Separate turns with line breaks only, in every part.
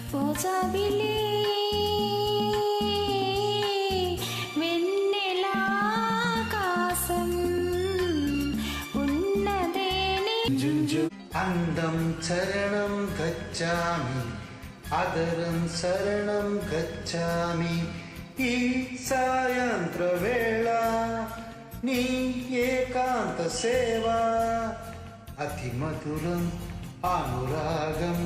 పోజావిలే వెన్నెలాకాశం ఉన్నదేనే
అందం చరణం గచ్చామి అదరం శరణం గచ్చామి ఈ సాయంత్ర వేళ నీ ఏకాంత సేవ అతి మధురం అనురాగం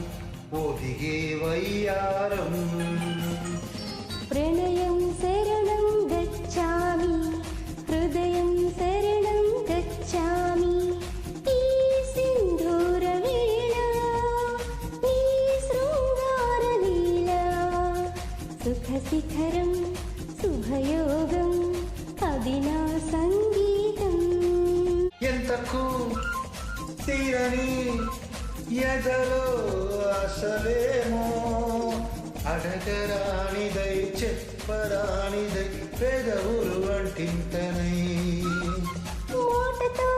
ఓదిగే వయ్యారం
ప్రణయం శరణం గచ్చామి హృదయం శరణం గచ్చామి ఈ సింధూర వేళ నీ శృంగార లీల సుఖ శిఖరం శుభయోగం అది నా సంగీతం
ఎంతకు తీరని ఎదలో అసలేమో అడగరానిదై చెప్పరానిదై పెదవులు వంటింతనై
మోటతో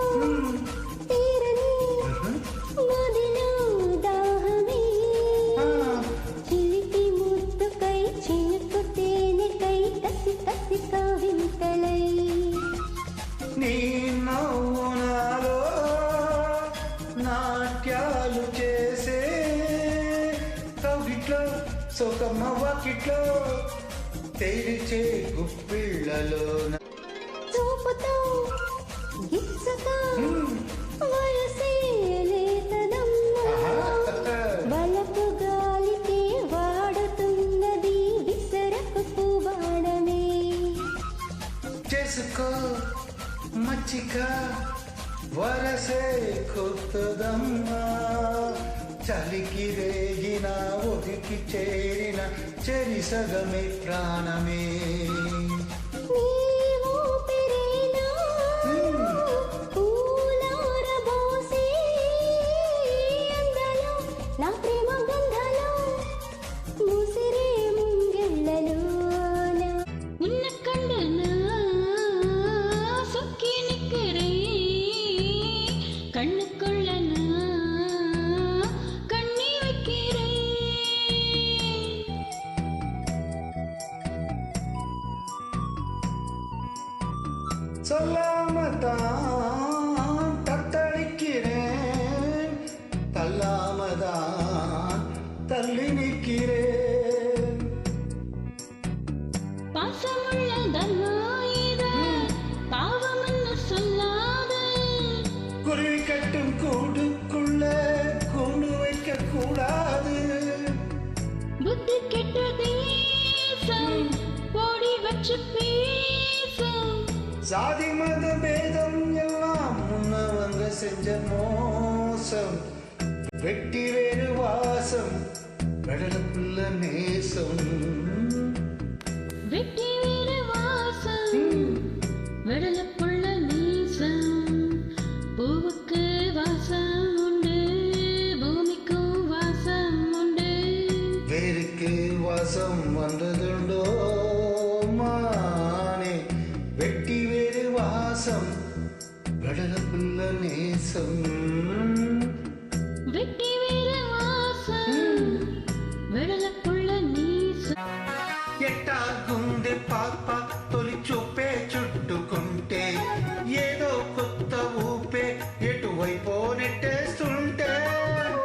తీరని నదిలో దాహమే చిలిపి ముద్దుకై చినుకు తేనెకై కసి కసి కవింతలై
నీ నవ్వు నాలో నాట్యాలు చేసే కవిట్లో సొకమ్మ వాకిట్లో తెరిచే గుప్పిళ్ళలో
చూపుతో గిచ్చతో వయసే లేతదమ్మా వలపు గాలికి వాడుతున్నది విసరకు పువ్వాడమే
చేసుకో మచ్చిక వరసే కొత్తదమ్మా చలికి రేగిన ఒదికి చేరిన చెరి సగమే ప్రాణమే
నా ప్రేమ గంధాలో ముసిరే ముంగిళ్ళలో ఉన్న కండనా సొక్కి నిక్కరే కಣ್ಣు కొళ్ళనా కണ്ണి వెక్కిరే
சொல்லாமதான் தத்தளிக்கிறேன் தள்ளாமதான் தள்ளி நிற்கிறேன்
பாசமுள்ள தர்மாயுத பாவம்னு சொல்லாத
குருவி கட்டும் கூண்டுக்குள்ள கூண்டு வைக்க கூடாது
புத்தி கெட்ட தேசம் ஓடி வச்சு பேசும்
சாதி மத பேதம் எல்லாம் முன்னவங்க செஞ்ச மோசம் வெட்டி வேறு வாசம் கடலுக்குள்ள நேசம்
வெட்டி வேறு வாசம் வெடலுக்குள்ள நேசம் பூவுக்கு வாசம் உண்டு பூமிக்கும் வாசம் உண்டு
வேருக்கு வாசம் வந்ததுண்டோ மானே வெட்டி வேறு வாசம் கடலுக்குள்ள நேசம்
வெட்டி வேறு வாசம் వెడలపుள்ள నీసం
ఎట్టా గుండె పాప తొలి చూపే చుట్టుకుంటే ఏదో కొత్త ఊపే ఎటువైపో నెట్టేస్తుంటే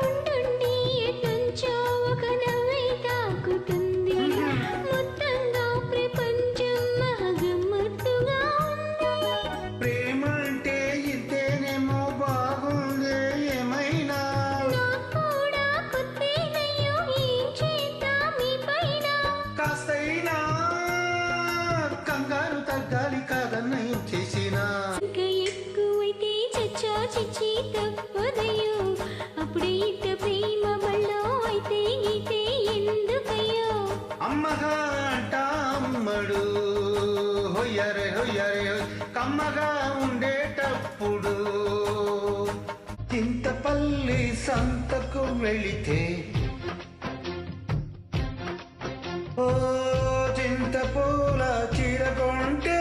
ఉండండి ఎటుంచో ఒక నవ్వే తాకుతుంది మొత్తంగా ప్రపంచం మహగమ్మత్తుగా ఉంది
ప్రేమ అంటే ఇంతేనేమో బాగుంది ఏమైనా
నాకు కూడా కొత్తేనయ్యో ఏం చేద్దాం ఈ పైన
కాస్తైనా కంగారు తగ్గాలి కాదన్నయం చేసినా
ఇంకా ఎక్కువైతే చచ్చా చిచ్చి తప్పదయ్యో అప్పుడే ఇట్ట ప్రేమ బళ్ళో అయితే గీతే ఎందుకయ్యో
అమ్మగా అంట అమ్మడు హొయ్యరే హొయ్యరే కమ్మగా ఉండేటప్పుడు చింతపల్లి సంతకు వెళితే ఓ చింతపూల చీర కొంటే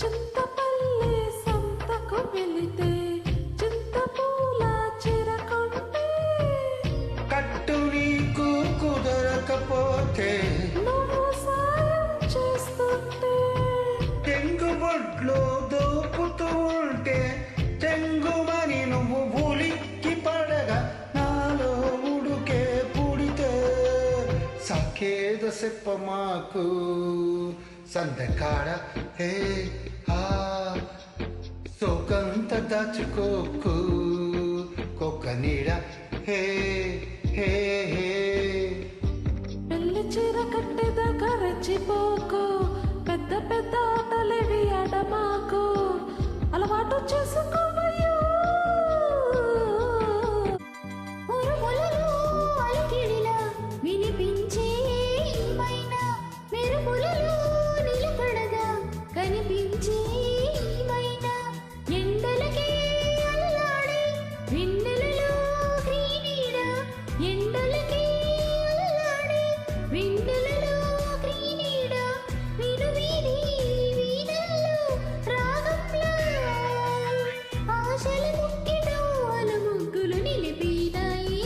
చింతపల్లి సంతకు వెళితే చింతపూల చీర కొంటే
సెప్పమాకు సందకాడ హే హా సోకంత దాచుకోకు కొక్క నీడ హే హే హే
పెళ్లి చీర కట్టేదాకా రెచ్చిపోకు పెద్ద పెద్ద ఆటలేవి ఆడమాకు అలవాటు చేసుకోవయ్యో
ఉరుములలో అలికిడిలా వినిపించే మైనా మెరుపులలో నిలకడగా కనిపించే మైనా ఎండలకే అల్లాడే వెన్నెలలో క్రీనీడ ఎండలకే అల్లాడే వెన్నెలలో క్రీనీడ విను వీధి వీధల్లో రాగంలో ఆశల ముక్కిలో అలముగ్గులు నిలిపినాయి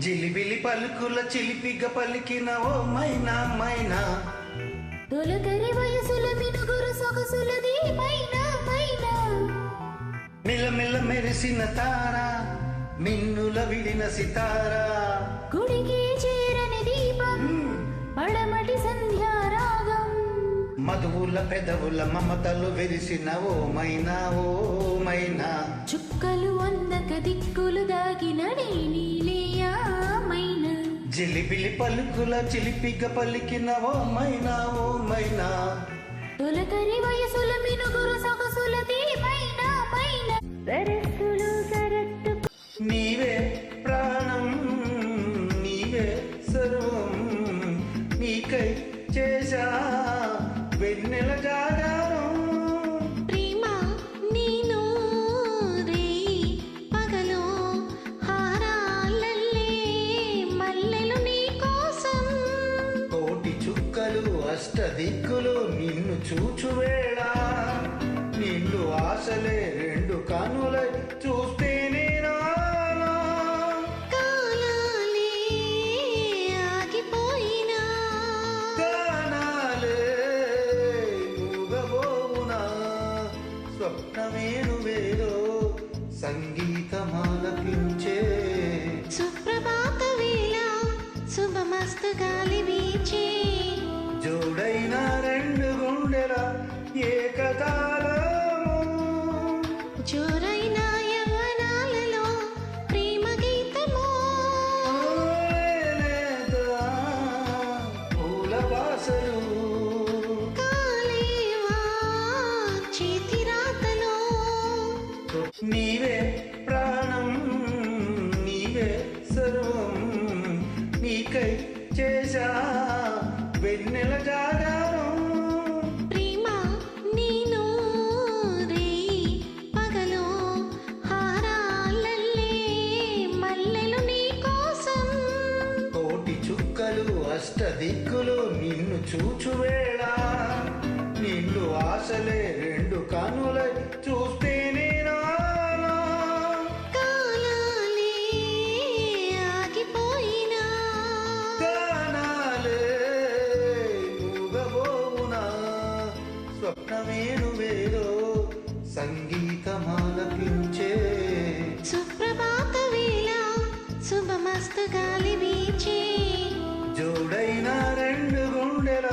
జిలిబిలి పలుకుల చిలిపిగ పలికిన ఓ మైనా మైనా
తొలకరి వయసుల మినుగురు సొగసులది మైనా మైనా
మిలమిల మెరిసిన తార మిన్నుల విడిన సితారా
గుడికి చేరని దీపం పడమటి సంధ్యారాగం
మధువుల పెదవుల మమతలు వెరిసిన ఓ మైనా
చుక్కలు అందక దిక్కులు దాగిన నీలేయా మైనా
జిలిబిలి పలుకుల చిలిపిగ పలికిన ఓ మైనా
తొలకరి వయసుల మినుగురు సొగసులది మైనా మైనా సరస్సులు సరత్తు
నీవే ప్రాణం నీవే సర్వం నీకై చేశా వెన్నెల జాగారం
ప్రేమ నేను రే పగలో హారాలల్లే మల్లెలు నీ కోసం
కోటి చుక్కలు అష్టదిక్కులు నిన్ను చూచువేళ నిన్ను ఆశలే రెండు కనులై చూస్తేనే రానా.
కాలాలే ఆగిపోయినా
గానాలే మూగబోవునా స్వప్నమేనువేదో సంగీతమాలపించే
సుప్రభాత వేళ శుభమస్తు గాలి వీచే
జోడైన రెండు గుండెల ఏకతాళము
జోరైన యవ్వనాలలో ప్రేమ గీతమో
లేలేదా పూల వాసలు
కాలేవా చేతి రాతలో
నీవే ప్రాణం నీవే సర్వం నీకై చేశా వెన్నెల జాగారం
ప్రేమ నేను రే పగలో హారాలల్లే మల్లెలు నీ కోసం
కోటి చుక్కలు అష్టదిక్కులు నిన్ను చూచువేళ నిన్ను ఆశలే రెండు కనులై చూస్తేనే రానా.
కాలాలే ఆగిపోయినా
గానాలే మూగబోవునా స్వప్నమేనువేదో సంగీతమాలపించే
సుప్రభాత వేళ శుభమస్తు గాలి వీచే
జోడైన రెండు గుండెల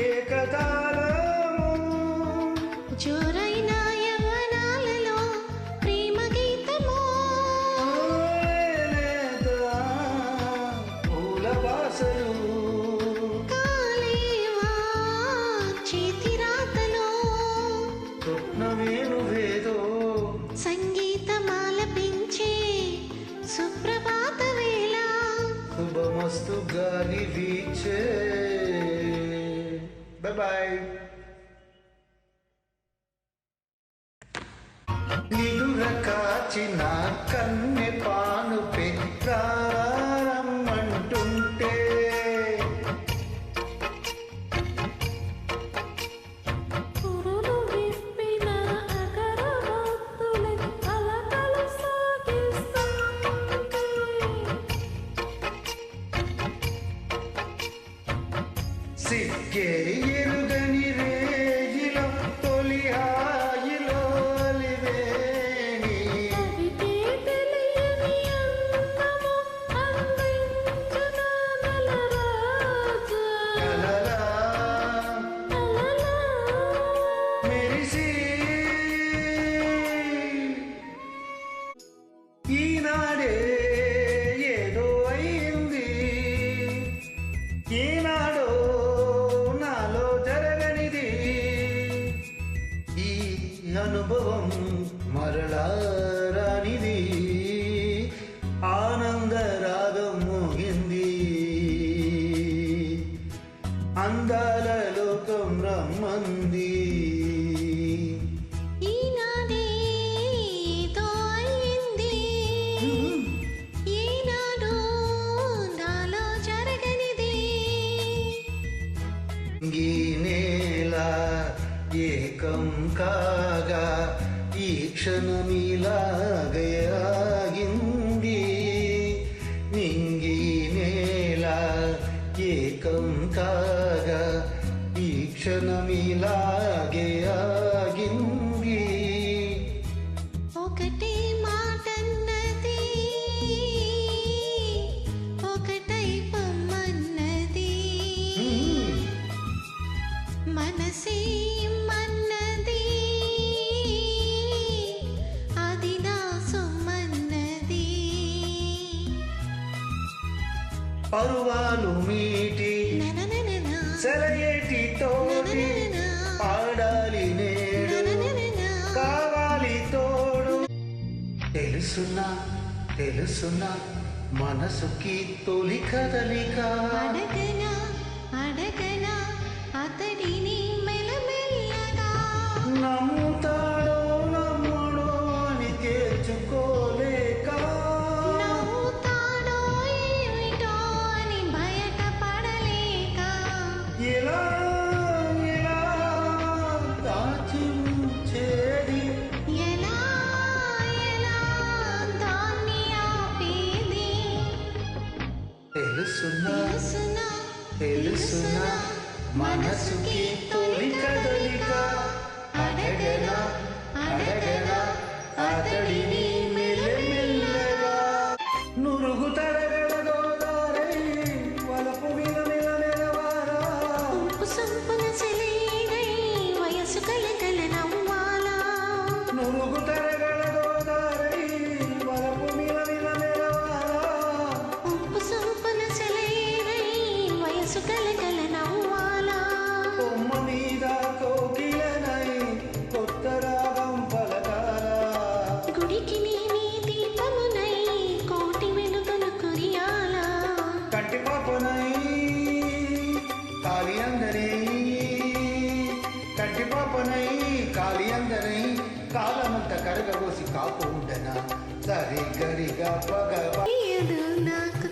ఏకతాళము
జోరైన యవ్వనాలలో ప్రేమ గీతమో
లేలేదా పూల వాసలు
కాలేవా చేతి రాతలో
స్వప్నమేనువేదో
సంగీతమాలపించే సుప్రభాత వేళ
శుభమస్తు గాలి వీచే బాయ్ నిదుర కాచిన కన్నె పాను పెద్దారమ్మంటుంటే
పురులు విప్పిన అగరబత్తులే అలకలు సాగిస్తుంటే
సిగ్గే ఎరుగని రేగిలో తొలి హాయిలో అలివేణి
అవితే తెలియని అందము అందించిన నెలరాజా
క్షణమిలాగే ఆగింది నింగి నేల ఏకం కాగా ఈ క్షణమిలాగే ఆగింది
ఒకటే మాటన్నది ఒకటై పొమ్మన్నది మనసే మన్నది అది నా సొమ్మన్నది
పరువాలు మీటి
ననననన,
సెలయేటి తోటి పాడాలి నేడు కావాలి తోడు తెలుసునా తెలుసునా మనసుకి తొలి కదలిక
అడగనా అడగనా అతడిని మెల్లమెల్లగా
నమ్ముతాడో నమ్మడో అని తేల్చుకోలేక
నవ్వుతాడో ఏమిటో అని బయటపడలేక
ఇలా ఇలా దాచి ఉంచేది
ఎలా ఎలా దాన్ని ఆపేది
తెలుసునా
తెలుసునా
తెలుసునా మనసుకి తొలి కదలిక అడగనా అడగనా అతడిని మెల్లమెల్లగా నురుగు తరగడ గోదారై వలపు మీద నిలనిలవారా
ఉప్పు సంపున సెలయేరై వయసు కలకల నవ్వాలా
నురుగు తరగడ గోదారై వలపు మీద నిలనిలవారా
ఉప్పు సంపున సెలయేరై వయసు కలకల నవ్వాలా
కొమ్మ మీద కోకిలనై కొత్త రాగం పలకారా
గుడికి నేనే దీపమునై కోటి వెలుగులు కురియాలా
కంటి పాపనై కాలి అందరై కంటి పాపనై కాలి అందరై కాలమంత కరగబోసి కాపు ఉండనా సరి గరిగా పగవా
ఏదో నాకు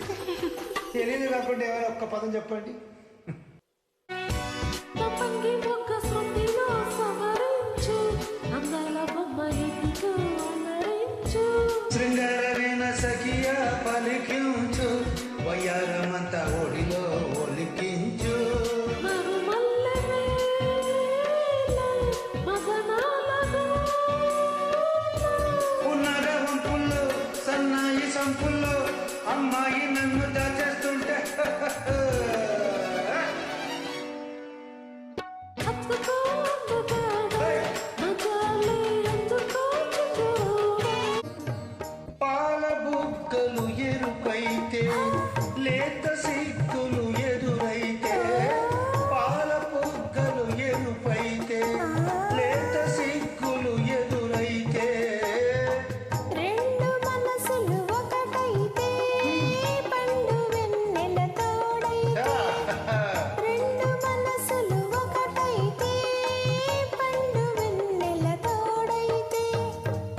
తెలియదు కాకుండా ఎవరు ఒక్క పదం చెప్పండి
తప్పంగి ఒక్క శృతిలో సవరించు అందాల బొమ్మ ఎత్తుకు అలరించు
శృంగారమైన సఖియా పలికించు వయ్యారమంతా ఒడిలో ఒలికించు
మరుమల్లె మదనాలలో
ఉన్నగ వంపుల్లో సన్నాయి సంపుల్లో అమ్మాయి నన్ను దాచేస్తుంటే
హత్తుకో అందుతాడా మజాలే ఎందుకో చుట్టూరా
పాల బుగ్గలు ఎరుపైతే లేత సిగ్గులు ఎదురైతే పాల బుగ్గలు ఎరుపైతే లేత సిగ్గులు ఎదురైతే
రెండు మనసులు ఒకటైతే పండు వెన్నెల తోడైతే రెండు మనసులు ఒకటైతే పండు వెన్నెల తోడైతే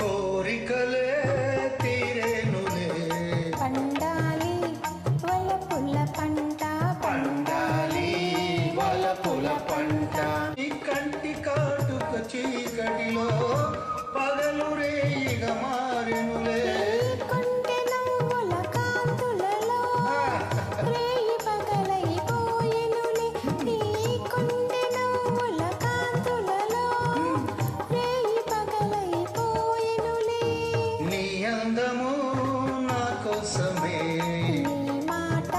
కోరికలే తీరేనులే
పండాలి వలపుల పంట
పండాలి వలపుల పంట ఈ కంటి కాటుక చీకటిలో పగలు రేయిగా మారెనులే
కొంటె నవ్వుల కాంతులలో రేయి పగలైపోయెనులే నీ కొంటె నవ్వుల కాంతులలో రేయి పగలైపోయెనులే
నీ అందము నా కోసమే
నీ మాట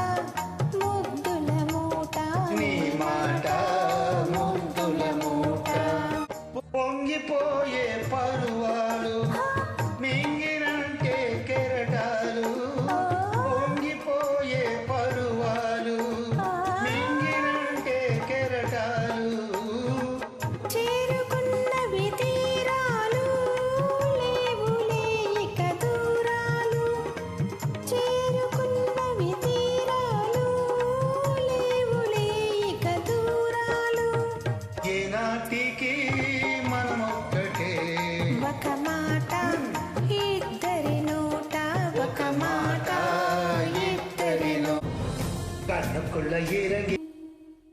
ముద్దుల మూట
నీ మాట ముద్దుల మూట పొంగిపోయే పరువాలు మింగినంటే కెరటాలు పొంగిపోయే పరువాలు మింగినంటే కెరటాలు
చేరుకున్నవి తీరాలు లేవులే ఇక దూరాలు చేరుకున్నవి తీరాలు లేవులే ఇక దూరాలు
ఏనాటికి మనమొక్కటే
ఒక మాట ఇద్దరి నోట ఒక మాట
ఇద్దరిలో కన్నుకుళ్ళ ఎరగి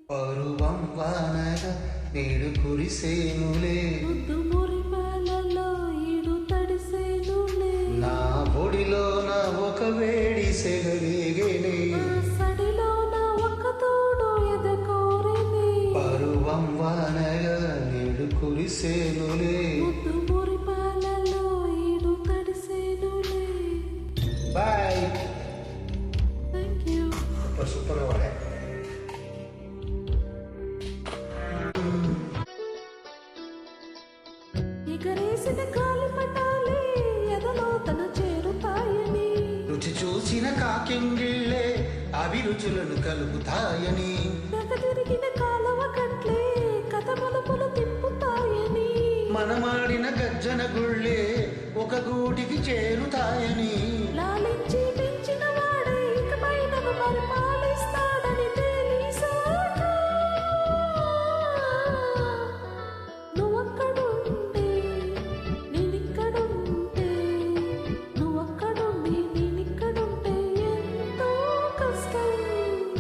పరువం వానగా నేడు కురిసేనులే
ముద్దు మురిపాలలో ఈడు
వేడి సెగరేగేనే
సడిలోన ఒక తోడు ఎదకోరిని
పరువం వానగా నేడు కురిసేనులే
ముద్దు మురిపాలలో ఈడు తడిసేనులే.
Bye
thank you.
సూపర్ వాడే
ఎగరేసిన కాలి పటాలే ఎదలో తన చేరుతాయని
రుచి చూసిన కాకింగిళ్ళే అభిరుచులను కలుగుతాయని
తిరిగిన కాలవ కట్లే కథ మలుపులు తిప్పుతాయని
మనమాడిన గజ్జన గుళ్ళే ఒక గూటికి చేరుతాయని
లాలించి పెంచిన వాడే ఇకపై నన్ను పరిపాలిస్తాడని తెలిసాక నువ్వక్కడుంటే నేనిక్కడుంటే నువ్వక్కడుండి నేనిక్కడుంటే ఎంతో కష్టం.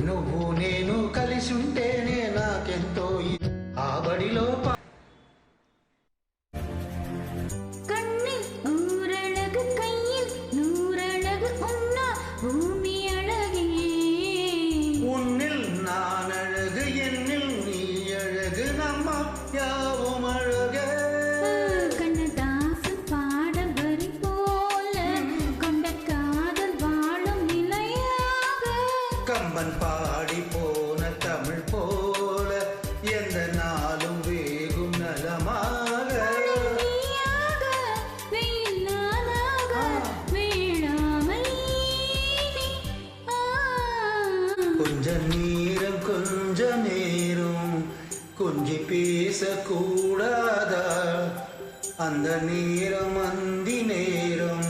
నువ్వు నేను కలిసి ఉంటేనే నాకెంతో ఆ బడిలో
கண்ணில் ஊரழகு கையில் நூறழகு உன்னா பூமி அழகே
உன்னில் நான் அழகு என்னில் நீ அழகு நம்ம யாவும் அழகே
கண்ணதாசன் பாடல் வரி போல கொண்ட காதல் வாழும் நிலையாக
கம்பன் பாடி போன தமிழ் போல எந்த நாளும் வேகும் நலமாக
நீயாக வெயில் நானாக வீழாமல் நீ.
கொஞ்ச நேரம் கொஞ்சி பேசக்கூடாதா அந்த நேரம் அந்தி நேரம்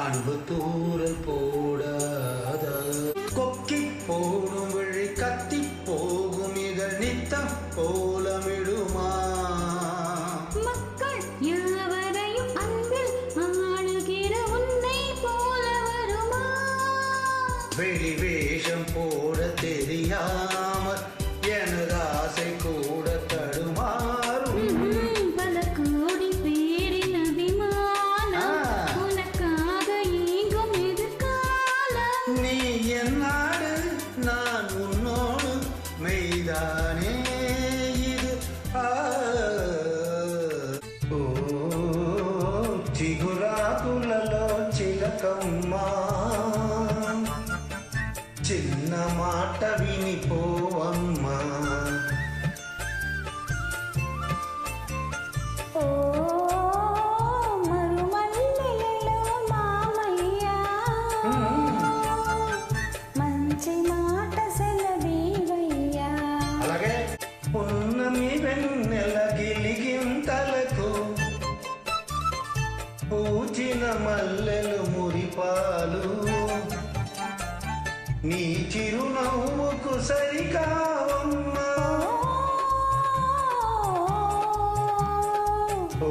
அன்பு தூரல் போடாதா கொக்கி போடும் வழி கத்தி போகும் இதழ் நித்தம் கோலமிடுமா
மக்கள் யாவரையும் அன்பில் ஆளுகிற உன்னை போல வருமா
வெளி வேஷம் போட தெரியாமல் எனது ஆசை கூட தடுமாறும்
பல கோடி பேரின் அபிமானம் உனக்காக ஏங்கும் எதிர்காலம்
நீ என் நாடு நான் உன்னோடு மெய்தானே இது ఓ చిగురాకులలో చిలకమ్మా చిన్న మాట వినిపోవమ్మా
ఓ మరుమల్లెలలో మామయ్య మంచి మాట సెలవీవయ్యా.
అలాగే పున్నమి వెన్నెల గిలిగింతలకు పూచిన మల్లెలు మురిపాలు నీ చిరునవ్వుకు సరికావమ్మా ఓ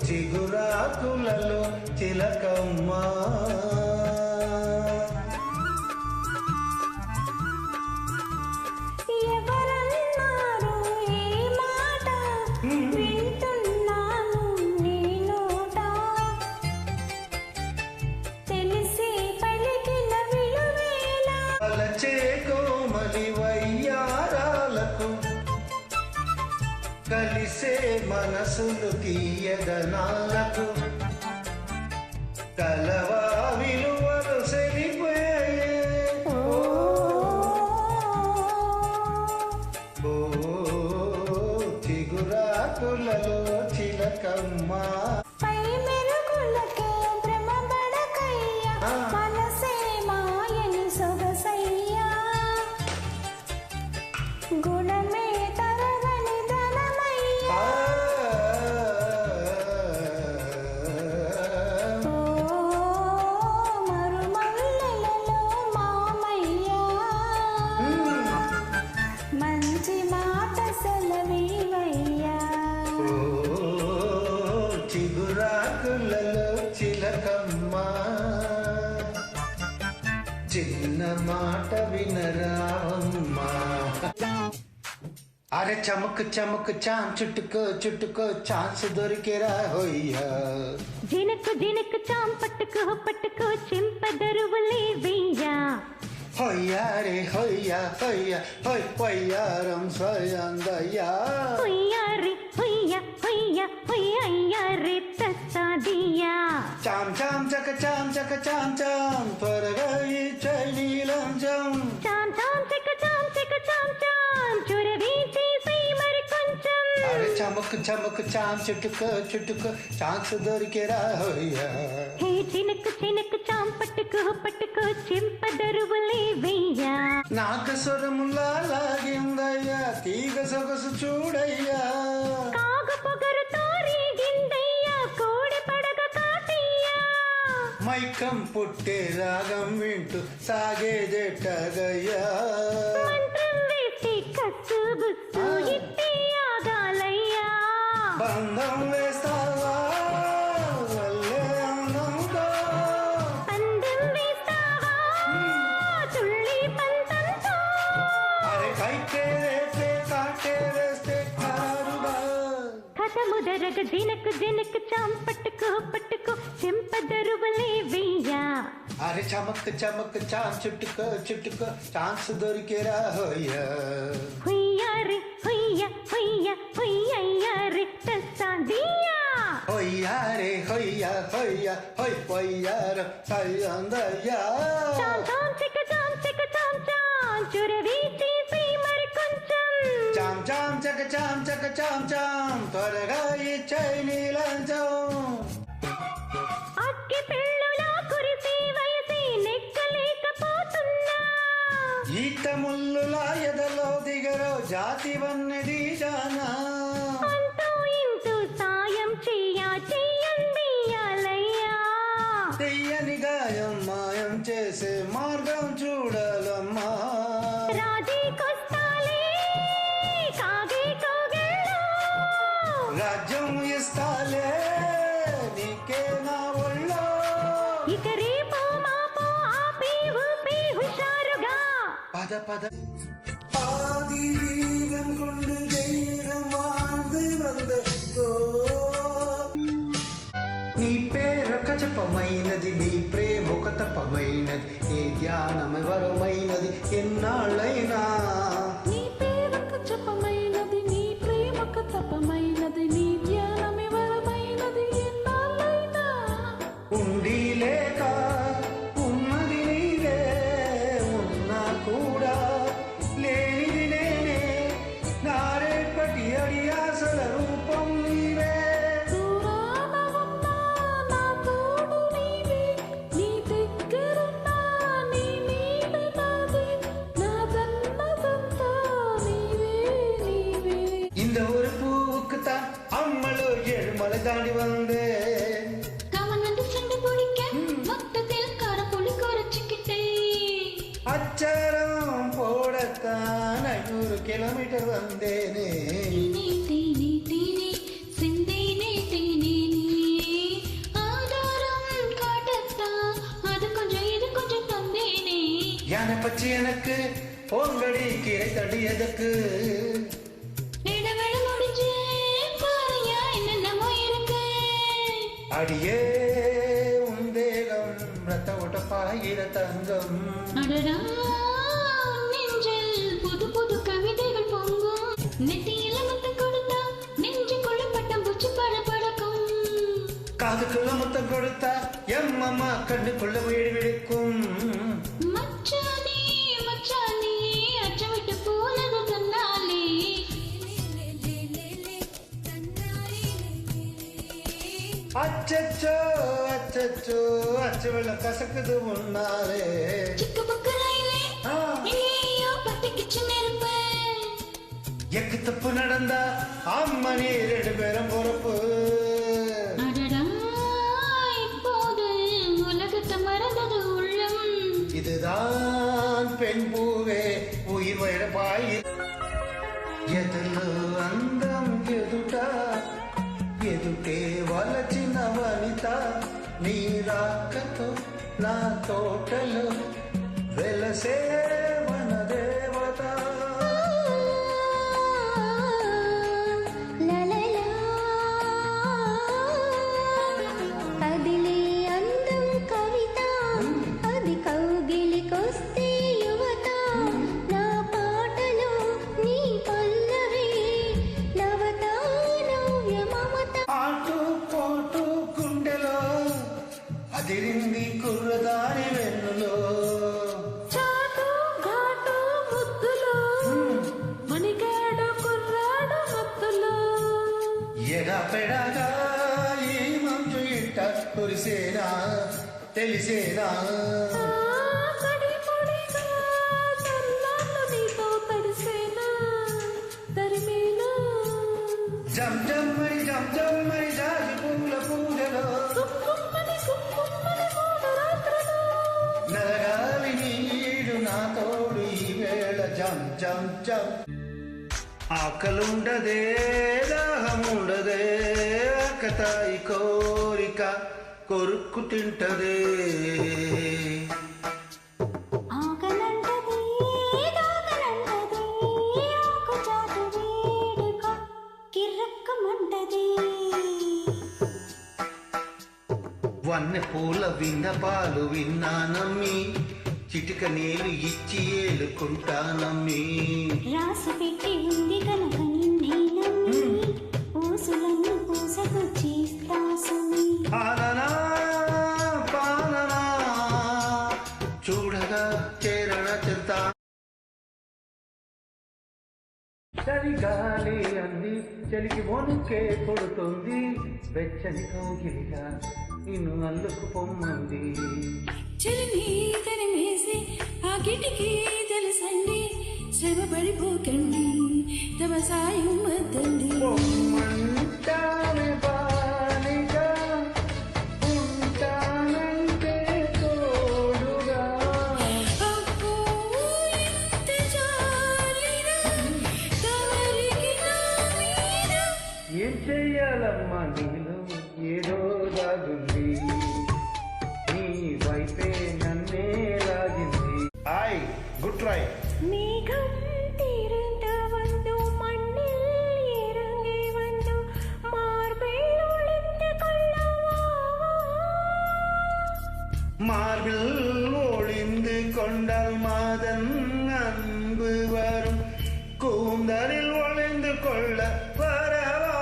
చిగురాకులలో చిలకమ్మా
ఎవరన్నారు ఈ మాట వింటున్నాను నీ నోట తెలిసి పలికిన విలువేలా
అలచే కోమలి వయ్యారాలకు కలిసే మనసులు తీయదనాలకు కలవా విలువలు సెలిపోయే ఓ చిగురాకులలో చిలకమ్మా
పై మెరుగులకే భ్రమపడకయ్యా మనసే మాయని సొగసయ్యా గుణమే తరగని ధనమయ్యా ఓ మరుమల్లెలలో మామయ్యా మంచి మాట సెలవీవయ్యా.
ఓ చిగురాకులలో చిలకమ్మా చిన్న మాట వినరావమ్మా అరే చమక్ చమక్ చాన్ చుట్టుకో చుట్టుకో ఛాన్స్ దొరికేరా హోయ్యా
జినకు జినకు చాం పట్టుకో పట్టుకో చింపదరువులే వెయ్యా
హొయ్యా రే హొయ్యా హొయ్యా హొయ్ హొయ్యారం స్వయందయ్యా
హొయ్యారి హొయ్య హొయ్య హొయ్యయ్యా రే తస్సాదియా
చాం చాం చక చాం చక చాం చాం త్వరగా ఈ చైనీలం చాం
చాం చాం చిక చాం చాం చురవి చేసి మరి కొంచెం
అరే చమక్ చమక్ చాం చుట్టుకో చుట్టుకో ఛాన్స్ దొరికేరా హొయ్యా
హే చినకు చినకు చాం పట్టుకో పట్టుకో చింపదరువులే వెయ్యా
నాగస్వరములా లాగిందయ్యా తీగ సొగసు చూడయ్యా
కాగ పొగరు తారీగిందయ్యా కోడి పడగ కాటయ్యా
మైకం పుట్టే రాగం వింటూ సాగేదేటగయ్యా
మంత్రం వేసి కస్సు బుస్సు ఇట్టి ఆగాలయ్యా
బంధం వేస్తావా వల్లే అందంతో
పందెం వేస్తావా తుళ్ళి పంతంతో
అరే కైకే రేపే కాటే వేస్తే కారుగా
కథ ముదరగ జినకు జినకు చాం పట్టుకో పట్టుకో చెంపదరువులే వెయ్యా
అరే చమక్ చమక్ చాం చుట్టుకో చుట్టుకో ఛాన్స్ దొరికేరా హోయ్యా
హొయ్యారి హొయ్య హొయ్య హొయ్యయ్యా రే తస్సాదియా
హొయ్యా రే హొయ్యా హొయ్యా హొయ్ హొయ్యారం స్వయందయ్యా
చాం చాం చిక చాం చురవి చేసి మరి కొంచెం
చాం చాం చక చాం చాం త్వరగా ఈ చైనీలంచం
అక్కి పెళ్ళులా కురిసి వయసి నెక్కలేకపోతున్నా
ఈత ముల్లులా ఎదలో దిగరో జాతి వన్నది జానా
అంటూ ఇంటూ సాయం చెయ్యండియాలయ్యా
తెయ్యని గాయం మాయం చేసే మార్గం చూడాలమ్మా
రాజీకొస్తాలే కాగే కోగెళ్ళు
రాజ్యం ఇస్తాలే నీకే నా ఒళ్ళో
ఇక రేపో మాపో ఆపి ఊపి హుషారుగా
పద పద ஆதி வீரம் கொண்டு தெய்வம் வாழ்ந்து வந்தோ నీ పేరొక జపమైనది నీ ప్రేమొక తపమైనది నీ ధ్యానం వరమైనది ఎన్నాళ్ళైనా
నీ పేరొక జపమైనది నీ ప్రేమొక తపమైనది నీ ధ్యానమే వరమైనది ఎన్నాళ్ళైనా
ఉండి లేక ఉన్నది నీవే ఉన్నా కూడా లేనిది నేనే నారేపటి అడియాసల రూపం నీవే
దూరాన ఉన్నా నా తోడు నీవే నీ దగ్గరున్నా నీ నీడ నాదే నా జన్మదంతా నీవే నీవే
இந்த ஒரு பூவுக்குத்தான் அம்மளோ ஏழுமலை தாண்டி வந்தேன்
கமலந்து சண்டை பிடிக்க மொத்தத்தில் காரப்புளி குறைச்சிக்கிட்டே
அச்சாரம் போடத்தான் 500 கிலோமீட்டர் வந்தேனே
தேனே தேனே சிந்தேனே தேனே ஆதாரம் காட்டத்தான் அது கொஞ்சம் இது கொஞ்சம் தந்தேனே
யானை பச்சி எனக்கு பொங்கடி கீரை தடி எதற்கு
இடைவேளை முடிஞ்சு பாருயா என்னென்னமோ இருக்கு
அடியே உன் தேகம் ரத்த ஒட்டப்பாயிர தங்கம்
அடடா நெஞ்சில் புது புது கவிதைகள் பொங்கும் நெத்தியில முத்தம் கொடுத்தா நெஞ்சுக்குள்ள பட்டம் பூச்சி படபடக்கும்
காதுக்குள்ள முத்தம் கொடுத்தா எம்மம்மா கண்ணுக்குள்ள வீடு விடுக்கும்
மச்சானே மச்சானே அச்சம் விட்டு போனது தன்னாலே
அச்சச்சோ அச்சச்சோ அச்சு வெள்ளம் கசக்குது முன்னாலே
சிக்கு புக்கு ரயிலே
ஆ.
ஐயோ பத்திக்கிச்சு நெருப்பு
எக்கு தப்பு நடந்தா அம்மணி 2 பேரும் பொறுப்பு
அடடா இப்போது உலகத்தை மறந்தது உள்ளம்
இதுதான் பெண் பூவே உயிர் வைர பாயி ఎదులు అందం ఎదుట ఎదుటే వలచిన వనిత నీ రాకతో నా తోటలో వెలసే మన దేవత తెలిసేనా
పడి పడిగా చల్లార్లు నీతో తడిసేనా తరిమేనా
జం జమ్మని జాజి పూల పూజలో
కుక్కుమ్మని రాత్రులు
నరగాలి నీడు నా తోడు ఈ వేళ జం జం జం ఆకలుండదే దాహముండదే ఆకతాయి కోరిక కొరుక్కు తింటదే
ఆకలంటది దాగలంటది ఆకు చాటు వేడుక కిర్రక్కమంటది
వన్నె పూల విన్నపాలు విన్నానమ్మి చిటిక నీళ్ళు ఇచ్చి ఏలుకుంటానమ్మి
రాసి పెట్టి ఉంది కనుక నిన్నే నమ్మి ఊసులన్నీ పూసకొచ్చి దాసుని
పాలనా పాలనా చూడగా చేరణ చెంత చలిగాలి అంది చలికి వణుకే కొడుతుంది వెచ్చని కౌగిలిగా నిన్ను అల్లుకు పొమ్మంది
చెలిని తరిమేసి ఆ కిటికీ తెలుసండి శ్రమ పడిపోకండి తమ సాయం వద్దండి
పొమ్మంటానే బాలిగా ఉంటానంటే తోడుగా
అబ్బో ఎంత జాలిరా తమరికి నా మీద
ఏం చెయ్యాలమ్మా నీలో ఏదో దాగుంది నీ వైపే నన్నే లాగింది హాయ్ గుడ్ ట్రై
மேகம் திறந்த வந்து மண்ணில் இறங்கி வந்து மார்பில் ஒளிந்து கொள்ளவா
மார்பில் ஒளிந்து கொண்டால் மாதன் அன்பு வரும் கூந்தலில் ஒளிந்து கொள்ள வரவா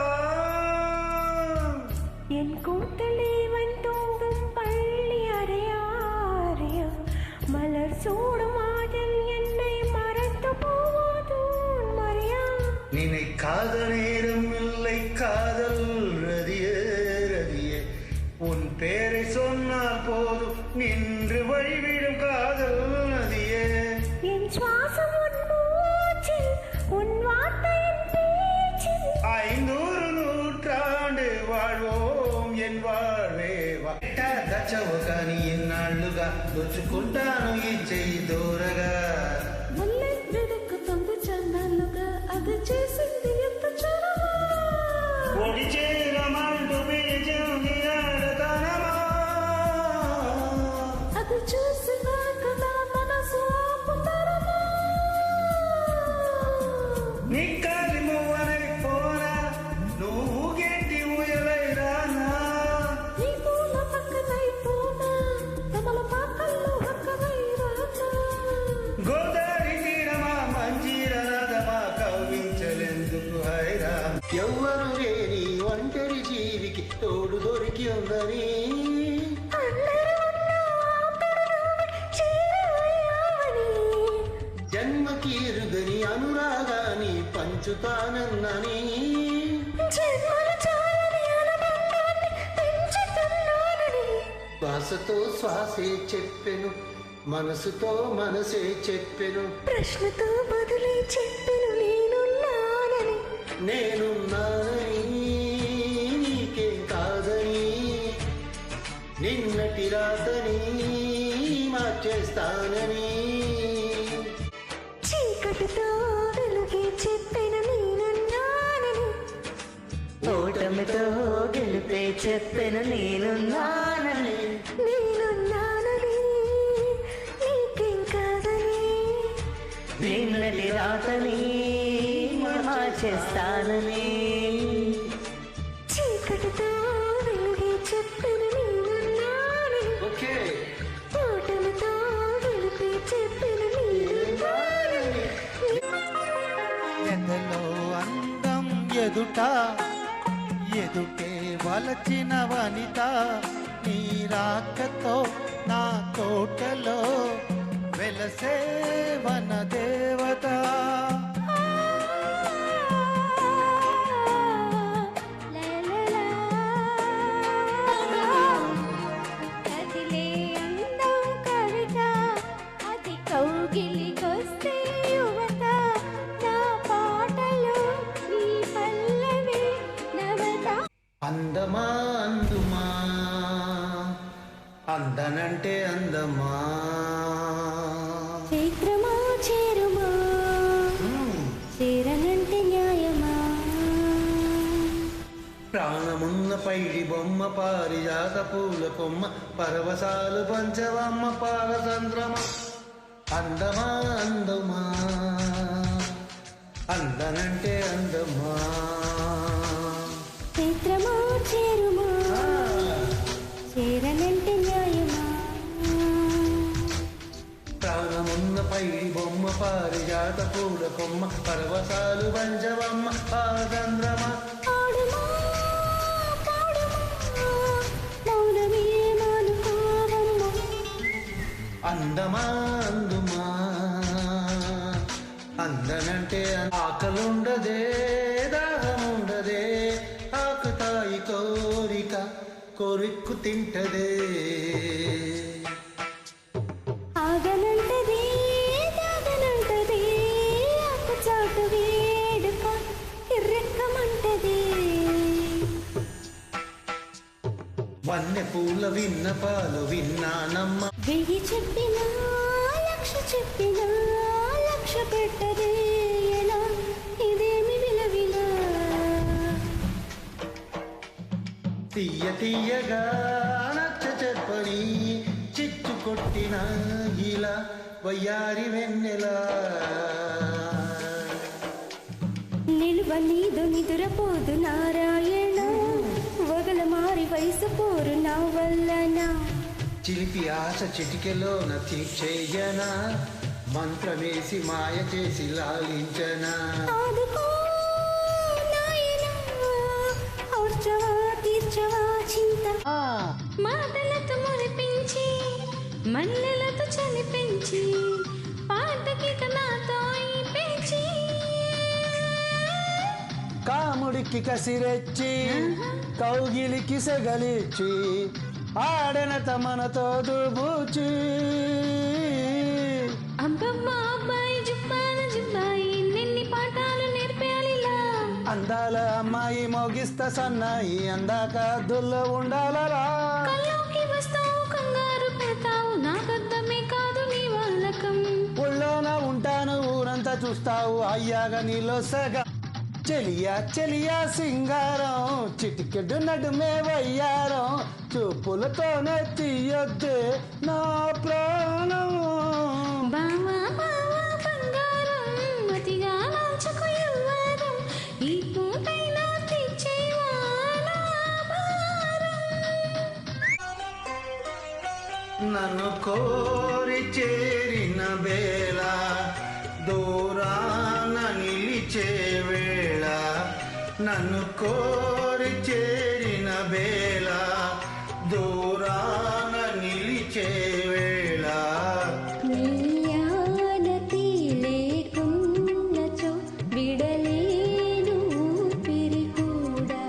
என் கூந்தலே வந்தோங்கும் பள்ளி அறையா மலர் சூடும் ஆதல் என்னை மறந்து போவாது மறையா
நினை காத நேரம் இல்லை காதல் ரதியே ரதியே உன் பேரை சொன்னால் போதும் நின்று வழிவிடும் காதல் நதியே
என் சுவாசம் உன் மூச்சில் உன் வார்த்தை என் பேச்சில்
500 நூற்றாண்டு வாழ்வோம் ఎన్ வாழ்వేవా దచ్చవు కానీ ఎన్నాళ్ళుగా దొచ్చుకుంటాను ఈ చెయ్యి దూరగా
వల్లే వెతుకుతుంది చందాలుగా అది చేసింది ఎంత చొరవ
ఒడి చేరమంటూ పిలిచింది ఆడతనమా
అది చూసినాక నా మనసు ఆపుతరమా
నిక్కలి మువ్వనై పోనా నువ్వు గెట్టి ఉయలై రానా
నీ పూల పక్కనైపోనా కమల పాకల్లో హక్కనై రానా
గోదావరి తీరమా మంజీర నదమా కవ్వించలేందుకు హైరా ఎవ్వరు లేని ఒంటరి జీవికి తోడు దొరికి ఉందని జన్మకి ఎరుగని అనురాగాన్ని పంచుతానన్నని శ్వాసతో శ్వాసే చెప్పెను మనసుతో మనసే చెప్పెను
ప్రశ్నతో బదులే చెప్పెను నేనున్నానని
నేనున్నానని నీకేం కాదని నిన్నటి రాతని మార్చేస్తానని
చీకటితో వెలుగే చెప్పెను నేనున్నానని
ఓటమితో గెలిపే చెప్పెను నేనున్నానని
నేనున్నానని నీకేం కాదని
నిన్నటి రాతని మార్చేస్తానని
చీకటితో వెలుగే చెప్పెను నేనున్నానని
ఓకే
ఓటమితో వెలుగే చెప్పెను నేనున్నానని
ఎదలో అందం ఎదుట ఎదుటే వలచిన వనిత నీ రాకతో నా తోటలో వెలసే వన దేవత
కదిలే
అందమా
చైత్రమా చేరుమా చేరనంటే న్యాయమా
ప్రాణమున్న పైడి బొమ్మ పారిజాత పూల కొమ్మ పరవశాలు పంచవమ్మ పాలచంద్రమ అందమా అందమా అందనంటే అందమా
చైత్రమా చేరుమా చేరనంటే న్యాయమా
ప్రాణమున్న పైడి బొమ్మ పారిజాత పూల కొమ్మ పరవశాలు పంచవమ్మ పాలచంద్రమ
పాడుమా పాడుమా మౌనమే మానుకోవమ్మ
అందమా అందుమా అందనంటే ఆకలుండదే దాహముండదే ఆకుతాయి కోరిక కొరిక్కు తింటదే
ఆగనంటదే దాగనంటదే ఆకు చాటు వేడుక కిర్రెక్కమంటదే
వన్నె పూల విన్న పాలు విన్నానమ్మ
వెయ్యి చెప్పినా లక్ష చెప్పినా లక్ష పెట్టదే ఎలా ఇదేమి విలవిలా
తీయ తీయగా నచ్చ చెప్పని చిచ్చు కొట్టిన ఇలా వయ్యారి వెన్నెలా
నిలువ నీదు నిదురపోదు నారాయణ వగల మారి వయసు పోరు నా వల్లనా
చిలిపి ఆశ చిటికెలోన తీర్చేయనా మంత్రమేసి మాయ చేసి లాలించనా
ఆదుకో నాయనా ఔర్చవా తీర్చవా చింత మాటలతో మురిపించి మల్లెలతో చలిపించి పాటకి నాతో ఈ పెంచి
కాముడికి కసిరెచ్చి కౌగిలికి సెగలిచ్చి ఆడన తమనతో దుబూచి
అబ్బమ్మ అబ్బాయి జుబ్బాన జుబ్బాయి నిన్ని పాఠాలు నేర్పాలిలా
అందాల అమ్మాయి మోగిస్తా సన్నాయి అందాక దుల్లో ఉండాలరా
కల్లోకి వస్తావు కంగారు పెడతావు నాకర్థమే కాదు నీ వాళ్ళకం
ఊళ్ళోన ఉంటాను ఊరంతా చూస్తావు అయ్యాగా నీలో సగ చెలియా చెలియా సింగారం చిటికెడు నడుమే వయ్యారం చూపులతోనే తీయొద్దే నా ప్రాణం
బావా బావా బంగారం మతిగా నాచుకు యవ్వారం ఈ పూటైనా తీర్చేవా నా భారం.
నన్ను కోరి చేరిన వేళ దూరాన నిలిచే వేళ నన్ను కోరి చేరిన వేళ దూరాన నిలిచే వేళ
నీయానతి లేకున్నచో విడలేను ఊపిరి కూడా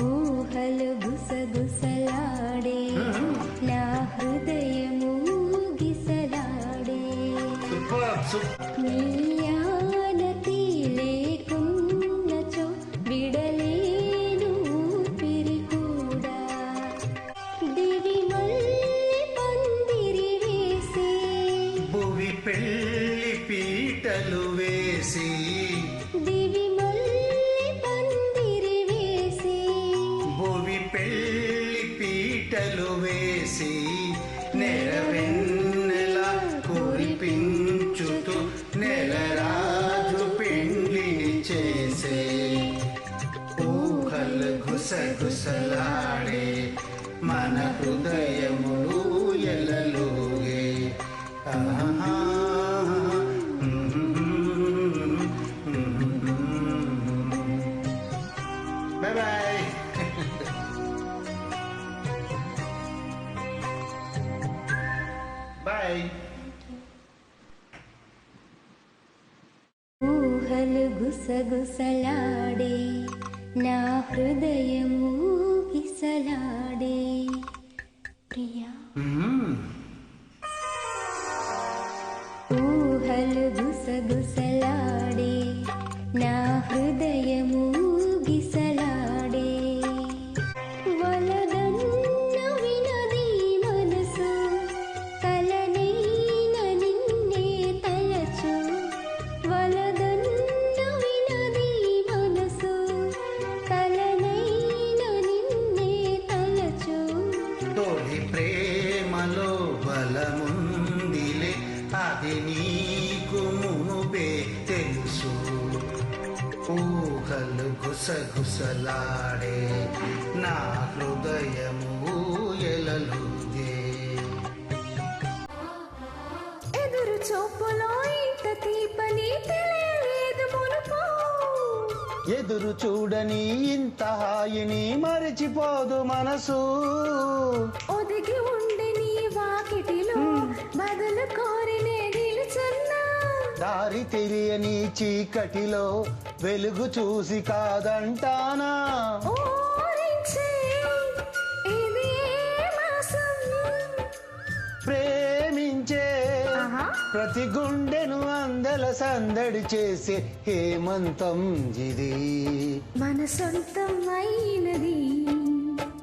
ఊహలు గుసగుసలాడే నా హృదయము గిసలాడే నీయానతి లేకున్నచో విడలేను ఊపిరి కూడా దివి మల్లి పందిరి వేసి
భువి పెళ్లి పీటలు వేసి
దివి మల్లి పందిరి వేసి
భువి పెళ్లి పీటలు వేసి నెరవెన్నెల కురిపించుతూ నెలరాజు పెండ్లిని చేసే ఊహలు గుసగుసలాడే మన హృదయములు ఎలలుగే ఆహా. Bye bye. Bye.
ఊహలు గుసగుసలాడే నా హృదయము గిసలాడే ప్రియా ఊహలు గుసగుసలాడే నా హృదయము గిసలాడే వలదన్న వినది మనసు
అది నీకు మునుపే తెలుసు ఊహలు గుసగుసలాడే నా హృదయము ఎలలుగే
ఎదురు చూపులో ఇంత తీపని తెలియలేదు మునుపు
ఎదురు చూడని ఇంత హాయిని మరిచిపోదు మనసు
ఒదిగి ఉండి నీ వాకిటిలో బదులు కోరి నే నిలుచున్నా
దారి తెలియని చీకటిలో వెలుగు చూసి కాదంటానా
ఓరించే ఇది ఏ మాసం
ప్రేమించే ప్రతి గుండెను అందల సందడి చేసే హేమంతం ఇది
మన సొంతం అయినది